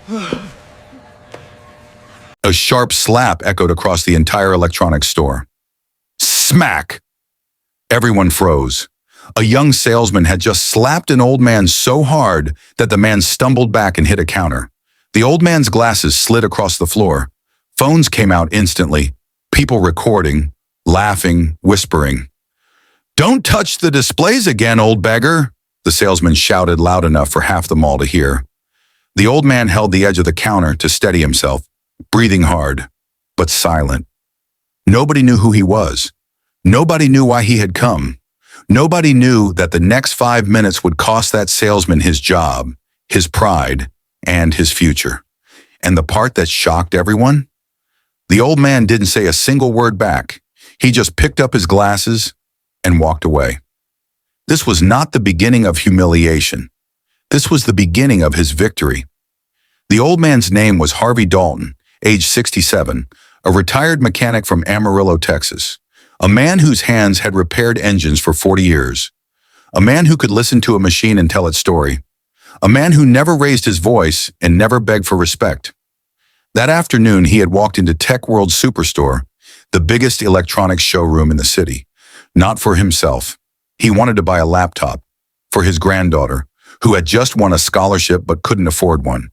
A sharp slap echoed across the entire electronics store. Smack! Everyone froze. A young salesman had just slapped an old man so hard that the man stumbled back and hit a counter. The old man's glasses slid across the floor. Phones came out instantly. People recording, laughing, whispering. "Don't touch the displays again, old beggar," the salesman shouted loud enough for half the mall to hear. The old man held the edge of the counter to steady himself, breathing hard, but silent. Nobody knew who he was. Nobody knew why he had come. Nobody knew that the next 5 minutes would cost that salesman his job, his pride, and his future. And the part that shocked everyone? The old man didn't say a single word back. He just picked up his glasses and walked away. This was not the beginning of humiliation. This was the beginning of his victory. The old man's name was Harvey Dalton, age 67, a retired mechanic from Amarillo, Texas. A man whose hands had repaired engines for 40 years. A man who could listen to a machine and tell its story. A man who never raised his voice and never begged for respect. That afternoon, he had walked into Tech World Superstore, the biggest electronics showroom in the city. Not for himself. He wanted to buy a laptop for his granddaughter, who had just won a scholarship but couldn't afford one.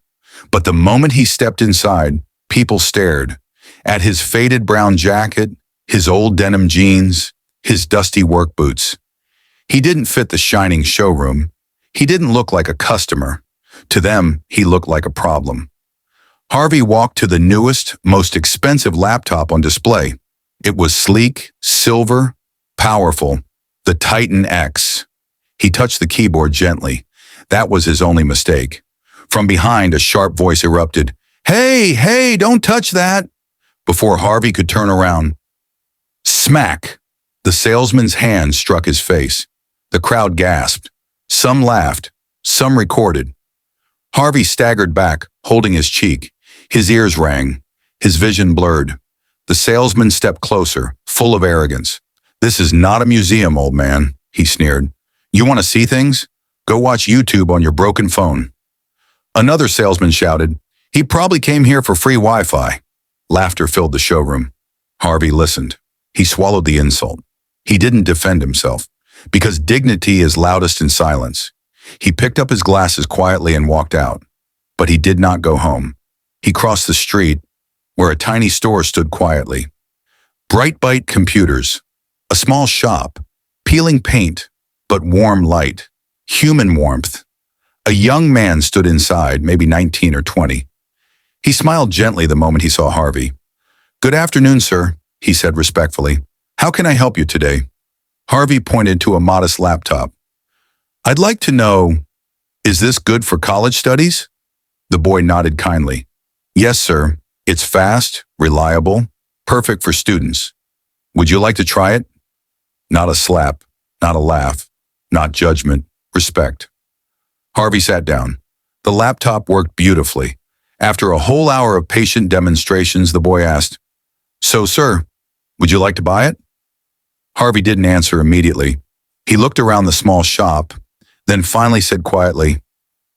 But the moment he stepped inside, people stared at his faded brown jacket, his old denim jeans, his dusty work boots. He didn't fit the shining showroom. He didn't look like a customer. To them, he looked like a problem. Harvey walked to the newest, most expensive laptop on display. It was sleek, silver, powerful, the Titan X. He touched the keyboard gently. That was his only mistake. From behind, a sharp voice erupted, Hey, don't touch that!" Before Harvey could turn around, smack! The salesman's hand struck his face. The crowd gasped. Some laughed. Some recorded. Harvey staggered back, holding his cheek. His ears rang. His vision blurred. The salesman stepped closer, full of arrogance. "This is not a museum, old man," he sneered. "You want to see things? Go watch YouTube on your broken phone." Another salesman shouted, "He probably came here for free Wi-Fi." Laughter filled the showroom. Harvey listened. He swallowed the insult. He didn't defend himself, because dignity is loudest in silence. He picked up his glasses quietly and walked out. But he did not go home. He crossed the street, where a tiny store stood quietly. Bright Byte Computers, a small shop, peeling paint, but warm light, human warmth. A young man stood inside, maybe 19 or 20. He smiled gently the moment he saw Harvey. "Good afternoon, sir," he said respectfully. "How can I help you today?" Harvey pointed to a modest laptop. "I'd like to know, is this good for college studies?" The boy nodded kindly. "Yes, sir. It's fast, reliable, perfect for students. Would you like to try it?" Not a slap, not a laugh, not judgment, respect. Harvey sat down. The laptop worked beautifully. After a whole hour of patient demonstrations, the boy asked, "So, sir, would you like to buy it?" Harvey didn't answer immediately. He looked around the small shop, then finally said quietly,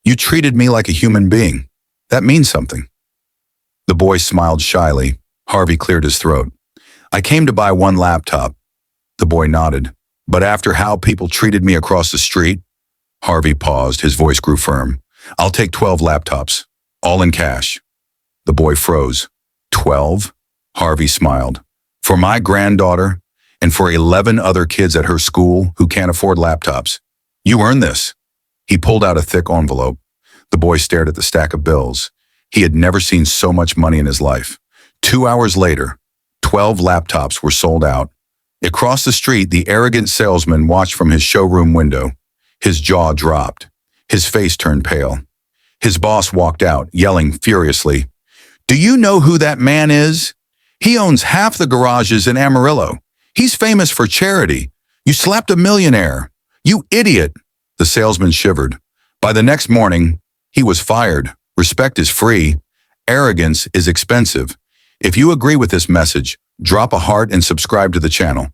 "You treated me like a human being. That means something." The boy smiled shyly. Harvey cleared his throat. "I came to buy one laptop." The boy nodded. "But after how people treated me across the street?" Harvey paused. His voice grew firm. "I'll take 12 laptops, all in cash." The boy froze. 12? Harvey smiled. "For my granddaughter and for 11 other kids at her school who can't afford laptops. You earned this." He pulled out a thick envelope. The boy stared at the stack of bills. He had never seen so much money in his life. 2 hours later, 12 laptops were sold out. Across the street, the arrogant salesman watched from his showroom window. His jaw dropped. His face turned pale. His boss walked out, yelling furiously, "Do you know who that man is? He owns half the garages in Amarillo. He's famous for charity. You slapped a millionaire. You idiot." The salesman shivered. By the next morning, he was fired. Respect is free. Arrogance is expensive. If you agree with this message, drop a heart and subscribe to the channel.